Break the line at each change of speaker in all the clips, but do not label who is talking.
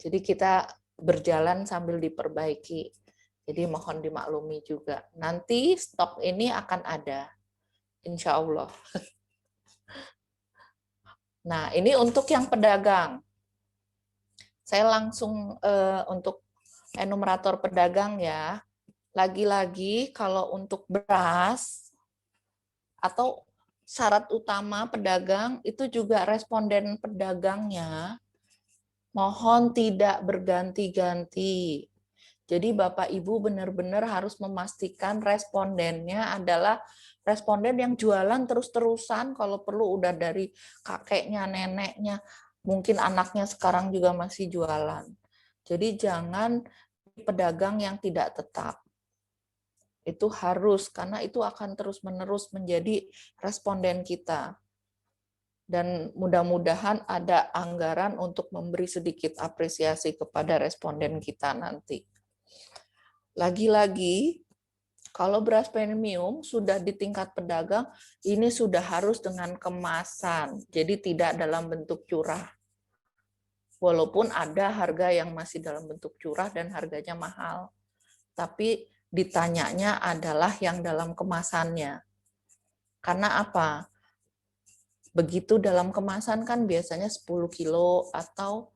Jadi kita berjalan sambil diperbaiki. Jadi mohon dimaklumi juga. Nanti stok ini akan ada, insya Allah. Nah, ini untuk yang pedagang. Saya langsung untuk enumerator pedagang ya. Lagi-lagi kalau untuk beras atau syarat utama pedagang itu juga responden pedagangnya mohon tidak berganti-ganti. Jadi Bapak Ibu benar-benar harus memastikan respondennya adalah responden yang jualan terus-terusan, kalau perlu udah dari kakeknya, neneknya, mungkin anaknya sekarang juga masih jualan. Jadi jangan pedagang yang tidak tetap. Itu harus, karena itu akan terus-menerus menjadi responden kita. Dan mudah-mudahan ada anggaran untuk memberi sedikit apresiasi kepada responden kita nanti. Lagi-lagi, kalau beras premium sudah di tingkat pedagang, ini sudah harus dengan kemasan, jadi tidak dalam bentuk curah. Walaupun ada harga yang masih dalam bentuk curah dan harganya mahal. Tapi ditanyanya adalah yang dalam kemasannya. Karena apa? Begitu dalam kemasan kan biasanya 10 kilo atau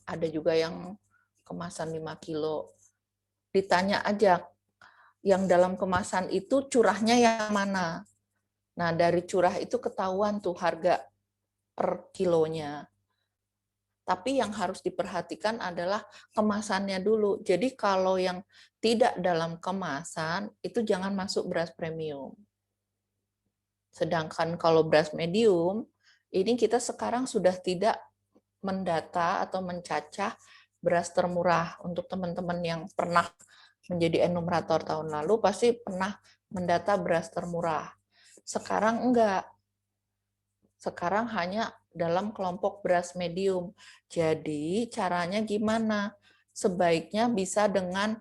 ada juga yang kemasan 5 kilo. Ditanya aja, yang dalam kemasan itu curahnya yang mana? Nah, dari curah itu ketahuan tuh harga per kilonya. Tapi yang harus diperhatikan adalah kemasannya dulu. Jadi kalau yang tidak dalam kemasan, itu jangan masuk beras premium. Sedangkan kalau beras medium, ini kita sekarang sudah tidak mendata atau mencacah beras termurah. Untuk teman-teman yang pernah menjadi enumerator tahun lalu, pasti pernah mendata beras termurah. Sekarang enggak. Sekarang hanya dalam kelompok beras medium. Jadi caranya gimana? Sebaiknya bisa dengan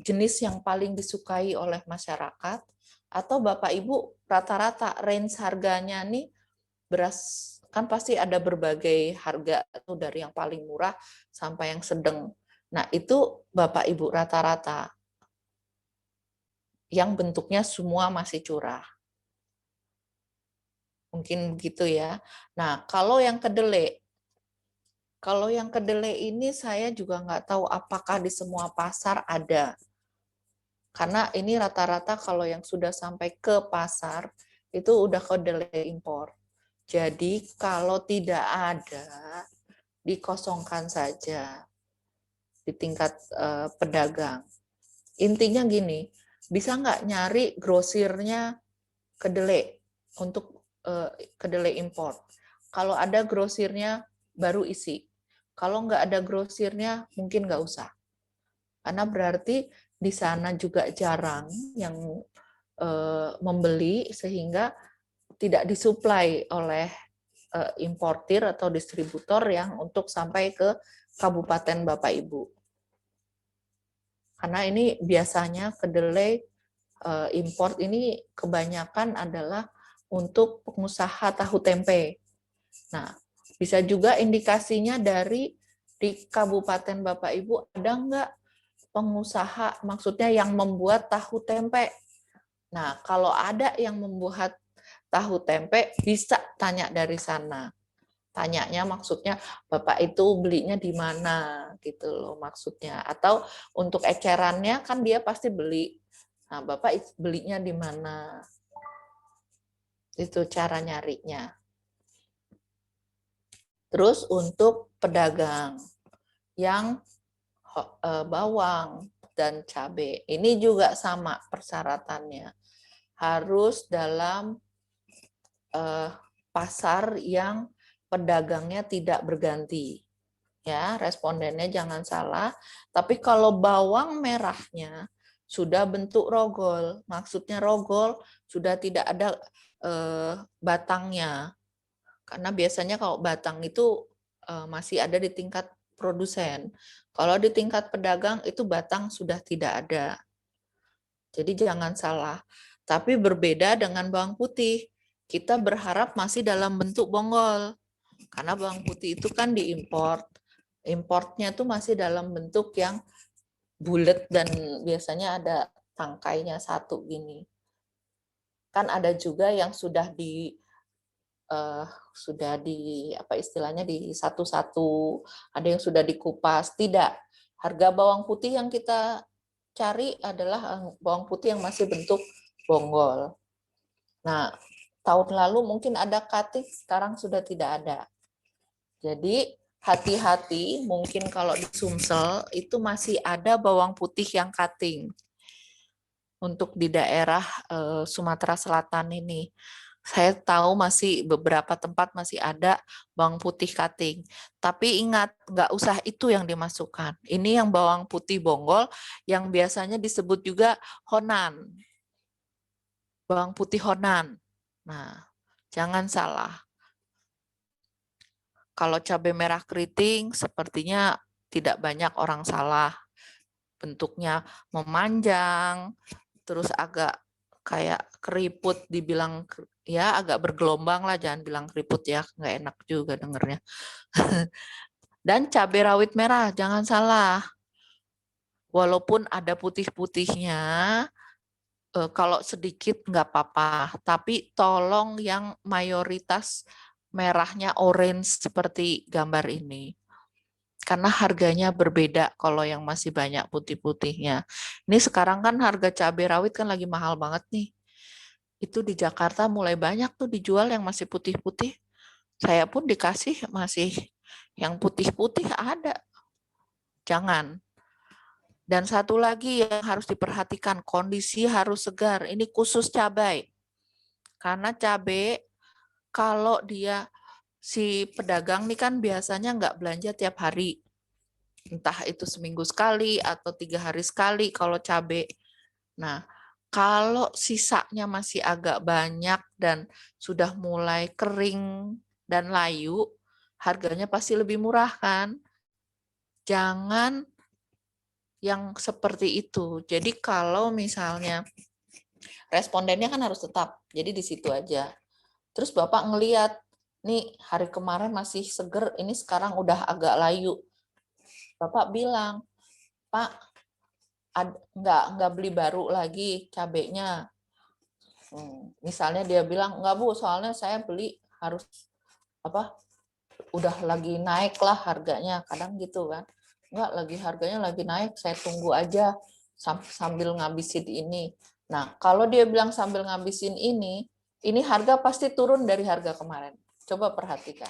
jenis yang paling disukai oleh masyarakat, atau Bapak Ibu rata-rata range harganya nih beras kan pasti ada berbagai harga tuh dari yang paling murah sampai yang sedang. Nah, itu Bapak Ibu rata-rata yang bentuknya semua masih curah. Mungkin begitu ya. Nah, kalau yang kedelai ini saya juga nggak tahu apakah di semua pasar ada. Karena ini rata-rata kalau yang sudah sampai ke pasar, itu udah kedelai impor. Jadi kalau tidak ada, dikosongkan saja di tingkat pedagang. Intinya gini, bisa nggak nyari grosirnya kedelai untuk kedelai impor. Kalau ada grosirnya, baru isi. Kalau nggak ada grosirnya, mungkin nggak usah. Karena berarti di sana juga jarang yang membeli, sehingga tidak disuplai oleh importir atau distributor yang untuk sampai ke kabupaten Bapak Ibu. Karena ini biasanya kedelai import ini kebanyakan adalah untuk pengusaha tahu tempe. Nah, bisa juga indikasinya dari di Kabupaten Bapak Ibu ada nggak pengusaha, maksudnya yang membuat tahu tempe. Nah, kalau ada yang membuat tahu tempe, bisa tanya dari sana. Tanyanya maksudnya Bapak itu belinya di mana gitu loh maksudnya. Atau untuk ecerannya kan dia pasti beli. Nah, Bapak belinya di mana? Itu cara nyarinya. Terus untuk pedagang yang bawang dan cabai, ini juga sama persyaratannya. Harus dalam pasar yang pedagangnya tidak berganti. Ya, respondennya jangan salah. Tapi kalau bawang merahnya sudah bentuk rogol, maksudnya rogol sudah tidak ada batangnya. Karena biasanya kalau batang itu masih ada di tingkat produsen. Kalau di tingkat pedagang itu batang sudah tidak ada. Jadi jangan salah. Tapi berbeda dengan bawang putih. Kita berharap masih dalam bentuk bonggol. Karena bawang putih itu kan diimpor. Importnya tuh masih dalam bentuk yang bulat dan biasanya ada tangkainya satu gini. Kan ada juga yang sudah di apa istilahnya di satu-satu, ada yang sudah dikupas. Tidak. Harga bawang putih yang kita cari adalah bawang putih yang masih bentuk bonggol. Nah, tahun lalu mungkin ada cutting, sekarang sudah tidak ada. Jadi hati-hati, mungkin kalau di Sumsel itu masih ada bawang putih yang cutting. Untuk di daerah Sumatera Selatan ini. Saya tahu masih beberapa tempat masih ada bawang putih cutting. Tapi ingat, nggak usah itu yang dimasukkan. Ini yang bawang putih bonggol yang biasanya disebut juga Honan. Bawang putih Honan. Nah, jangan salah. Kalau cabai merah keriting sepertinya tidak banyak orang salah. Bentuknya memanjang, terus agak kayak keriput, dibilang ya agak bergelombang lah, jangan bilang keriput ya, nggak enak juga dengernya. Dan cabai rawit merah, jangan salah. Walaupun ada putih-putihnya, kalau sedikit nggak apa-apa, tapi tolong yang mayoritas merahnya orange seperti gambar ini. Karena harganya berbeda kalau yang masih banyak putih-putihnya. Ini sekarang kan harga cabai rawit kan lagi mahal banget nih. Itu di Jakarta mulai banyak tuh dijual yang masih putih-putih. Saya pun dikasih masih yang putih-putih ada. Jangan. Dan satu lagi yang harus diperhatikan, kondisi harus segar. Ini khusus cabai. Karena cabai kalau dia si pedagang nih kan biasanya nggak belanja tiap hari. Entah itu seminggu sekali atau 3 hari sekali kalau cabai. Nah, kalau sisanya masih agak banyak dan sudah mulai kering dan layu, harganya pasti lebih murah kan? Jangan yang seperti itu. Jadi kalau misalnya respondennya kan harus tetap, jadi di situ aja. Terus Bapak ngelihat, nih hari kemarin masih seger, ini sekarang udah agak layu. Bapak bilang, Pak, nggak beli baru lagi cabenya. Misalnya dia bilang, enggak Bu, soalnya saya beli harus apa udah lagi naik lah harganya, kadang gitu kan. Enggak, lagi harganya lagi naik, saya tunggu aja sambil ngabisin ini. Nah, kalau dia bilang sambil ngabisin ini harga pasti turun dari harga kemarin. Coba perhatikan.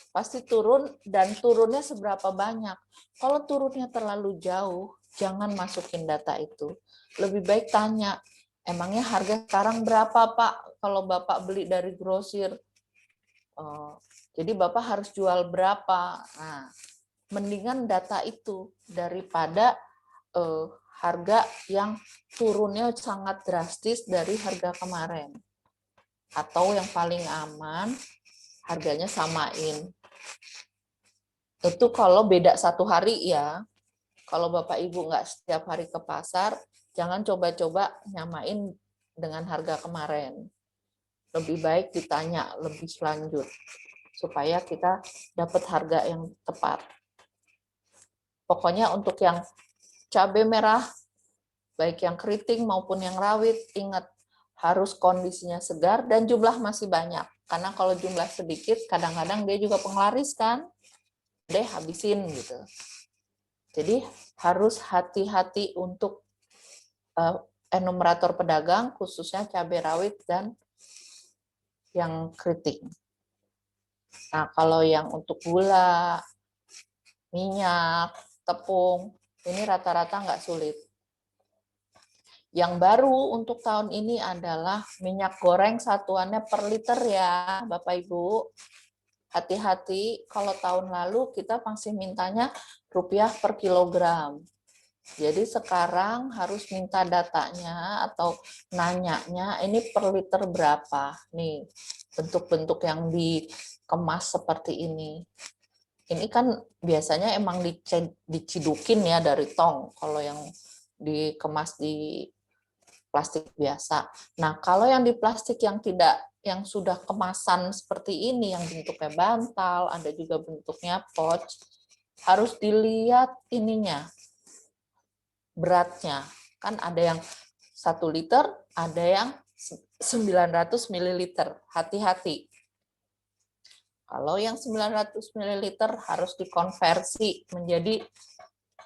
Pasti turun, dan turunnya seberapa banyak. Kalau turunnya terlalu jauh, jangan masukin data itu. Lebih baik tanya, emangnya harga sekarang berapa Pak kalau Bapak beli dari grosir? Jadi Bapak harus jual berapa? Nah, mendingan data itu daripada harga yang turunnya sangat drastis dari harga kemarin. Atau yang paling aman, harganya samain. Itu kalau beda 1 hari ya. Kalau Bapak Ibu nggak setiap hari ke pasar, jangan coba-coba nyamain dengan harga kemarin. Lebih baik ditanya lebih lanjut, supaya kita dapat harga yang tepat. Pokoknya untuk yang cabai merah, baik yang keriting maupun yang rawit, ingat harus kondisinya segar dan jumlah masih banyak. Karena kalau jumlah sedikit, kadang-kadang dia juga penglaris kan, deh habisin gitu. Jadi harus hati-hati untuk enumerator pedagang, khususnya cabai rawit dan yang keriting. Nah, kalau yang untuk gula, minyak, tepung, ini rata-rata nggak sulit. Yang baru untuk tahun ini adalah minyak goreng satuannya per liter ya, Bapak Ibu. Hati-hati, kalau tahun lalu kita masih mintanya rupiah per kilogram. Jadi sekarang harus minta datanya atau nanyanya ini per liter berapa. Nih, bentuk-bentuk yang dikemas seperti ini. Ini kan biasanya emang dicidukin ya dari tong, kalau yang dikemas di plastik biasa. Nah, kalau yang di plastik yang tidak yang sudah kemasan seperti ini, yang bentuknya bantal, ada juga bentuknya pouch, harus dilihat ininya, beratnya. Kan ada yang 1 liter, ada yang 900 ml. Hati-hati. Kalau yang 900 ml harus dikonversi menjadi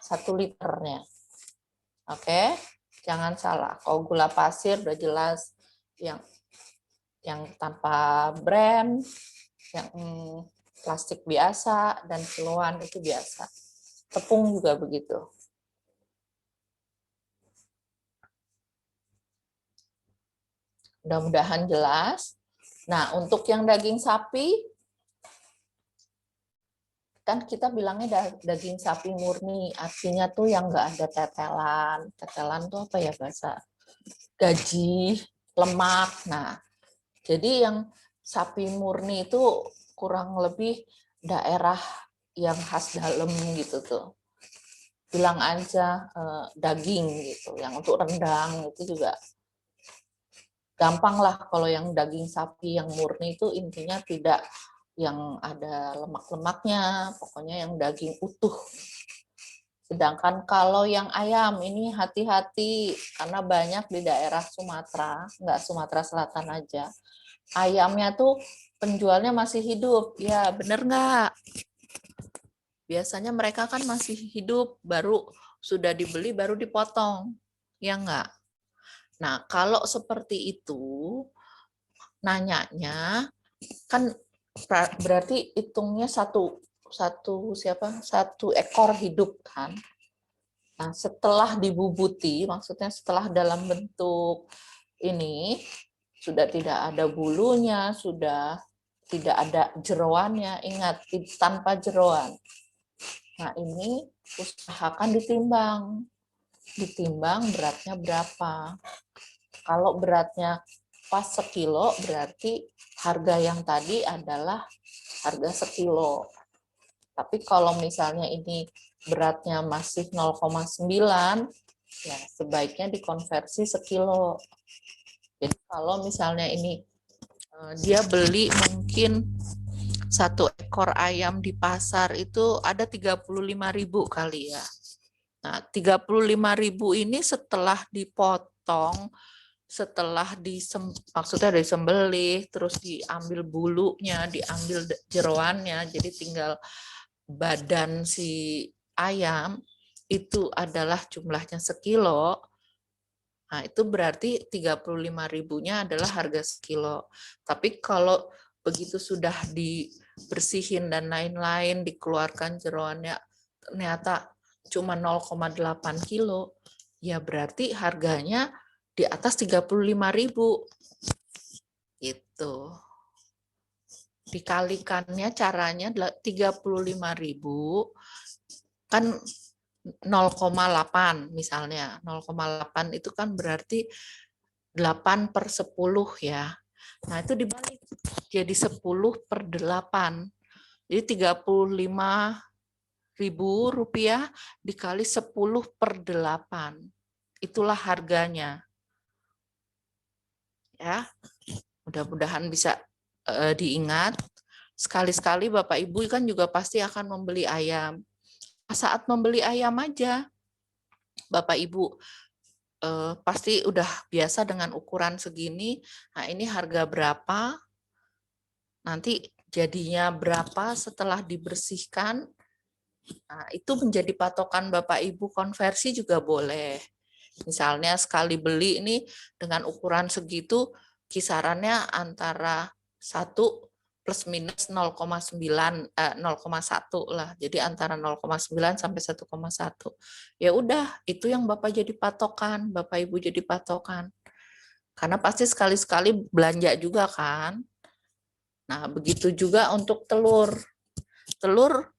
1 liternya. Oke, jangan salah. Kalau gula pasir udah jelas yang tanpa brand, yang plastik biasa, dan kiloan itu biasa. Tepung juga begitu. Mudah-mudahan jelas. Nah, untuk yang daging sapi, kan kita bilangnya daging sapi murni, artinya tuh yang nggak ada tetelan. Tetelan tuh apa ya bahasa? Gaji, lemak. Nah, jadi yang sapi murni itu kurang lebih daerah yang khas dalam gitu tuh. Bilang aja daging gitu. Yang untuk rendang itu juga gampang lah. Kalau yang daging sapi yang murni itu intinya tidak yang ada lemak-lemaknya, pokoknya yang daging utuh. Sedangkan kalau yang ayam ini hati-hati karena banyak di daerah Sumatera, nggak Sumatera Selatan aja. Ayamnya tuh penjualnya masih hidup. Ya, bener nggak? Biasanya mereka kan masih hidup, baru sudah dibeli, baru dipotong. Ya nggak? Nah, kalau seperti itu, nanyanya, kan berarti hitungnya satu ekor hidup kan. Nah, setelah dibubuti, maksudnya setelah dalam bentuk ini, sudah tidak ada bulunya, sudah tidak ada jeroannya, ingat, tanpa jeroan. Nah, ini usahakan ditimbang beratnya berapa. Kalau beratnya pas 1 kilo, berarti harga yang tadi adalah harga 1 kilo. Tapi kalau misalnya ini beratnya masih 0,9, ya sebaiknya dikonversi 1 kilo. Jadi kalau misalnya ini dia beli mungkin 1 ekor ayam di pasar itu ada 35.000 kali ya. Nah, 35.000 ini setelah dipotong, setelah maksudnya disembelih, terus diambil bulunya, diambil jeroannya, jadi tinggal badan si ayam itu adalah jumlahnya 1 kilo. Nah, itu berarti 35.000-nya adalah harga 1 kilo. Tapi kalau begitu sudah dibersihin dan lain-lain, dikeluarkan jeroannya, ternyata cuma 0,8 kilo, ya berarti harganya di atas 35.000. Gitu. Dikalikannya caranya 35.000 kan 0,8 misalnya. 0,8 itu kan berarti 8/10 ya. Nah, itu dibalik jadi 10/8. Jadi 35.000 rupiah dikali 10/8. Itulah harganya. Ya, mudah-mudahan bisa diingat. Sekali-sekali Bapak Ibu kan juga pasti akan membeli ayam. Saat membeli ayam aja, Bapak Ibu pasti udah biasa dengan ukuran segini. Nah, ini harga berapa? Nanti jadinya berapa setelah dibersihkan? Nah, itu menjadi patokan Bapak Ibu. Konversi juga boleh. Misalnya sekali beli ini dengan ukuran segitu, kisarannya antara 1 plus minus 0,1 lah. Jadi antara 0,9 sampai 1,1. Ya udah, itu yang Bapak jadi patokan, Bapak Ibu jadi patokan. Karena pasti sekali-sekali belanja juga kan. Nah, begitu juga untuk telur. Telur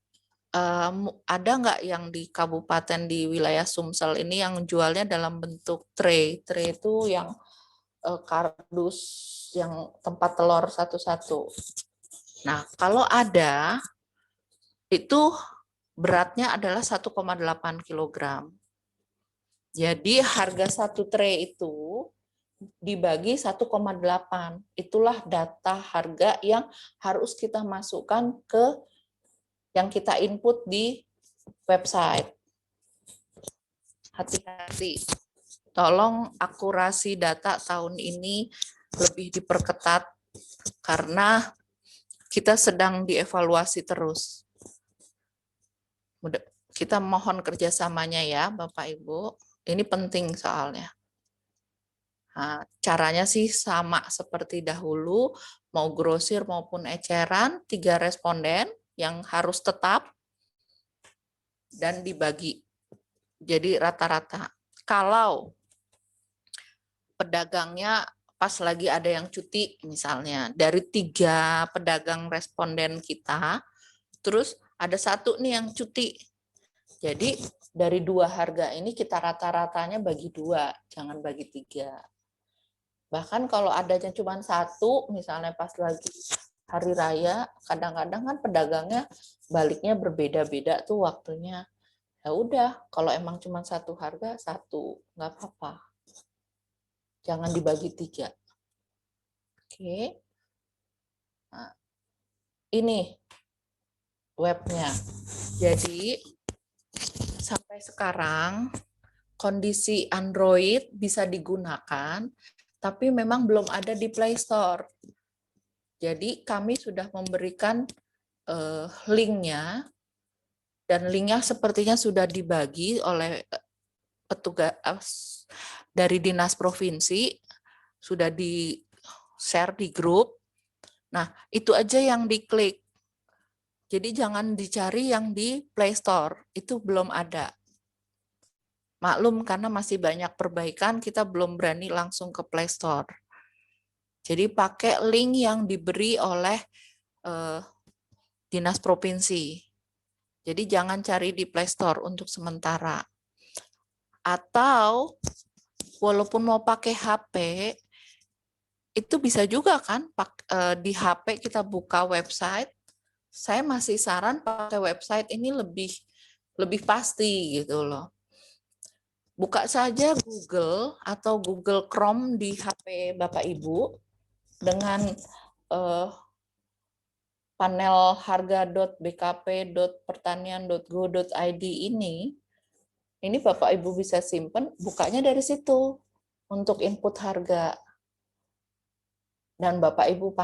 ada nggak yang di kabupaten di wilayah Sumsel ini yang jualnya dalam bentuk tray? Tray itu yang kardus yang tempat telur satu-satu. Nah, kalau ada, itu beratnya adalah 1,8 kg. Jadi harga 1 tray itu dibagi 1,8. Itulah data harga yang harus kita masukkan ke yang kita input di website. Hati-hati. Tolong akurasi data tahun ini lebih diperketat karena kita sedang dievaluasi terus. Kita mohon kerjasamanya ya Bapak Ibu. Ini penting soalnya. Nah, caranya sih sama seperti dahulu, mau grosir maupun eceran, 3 responden yang harus tetap dan dibagi. Jadi rata-rata. Kalau pedagangnya pas lagi ada yang cuti misalnya, dari 3 pedagang responden kita, terus ada 1 nih yang cuti. Jadi dari 2 harga ini kita rata-ratanya bagi 2, jangan bagi 3. Bahkan kalau adanya cuma 1, misalnya pas lagi hari raya, kadang-kadang kan pedagangnya baliknya berbeda-beda tuh waktunya. Ya udah, kalau emang cuma 1 harga, 1, nggak apa-apa. Jangan dibagi 3. Oke. Nah, ini webnya. Jadi sampai sekarang kondisi Android bisa digunakan, tapi memang belum ada di Play Store. Jadi kami sudah memberikan linknya, dan linknya sepertinya sudah dibagi oleh petugas dari Dinas Provinsi, sudah di-share di grup. Nah, itu aja yang diklik. Jadi jangan dicari yang di Play Store, itu belum ada. Maklum karena masih banyak perbaikan, kita belum berani langsung ke Play Store. Jadi pakai link yang diberi oleh Dinas Provinsi. Jadi jangan cari di Play Store untuk sementara. Atau walaupun mau pakai HP, itu bisa juga kan di HP kita buka website. Saya masih saran pakai website ini lebih pasti gitu loh. Buka saja Google atau Google Chrome di HP Bapak Ibu dengan panel harga.bkp.pertanian.go.id ini Bapak Ibu bisa simpan, bukanya dari situ untuk input harga. Dan Bapak Ibu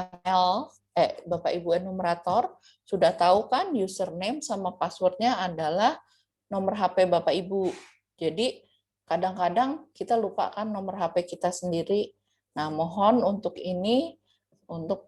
Bapak Ibu enumerator sudah tahu kan username sama passwordnya adalah nomor HP Bapak Ibu. Jadi kadang-kadang kita lupakan nomor HP kita sendiri. Nah, mohon untuk ini, untuk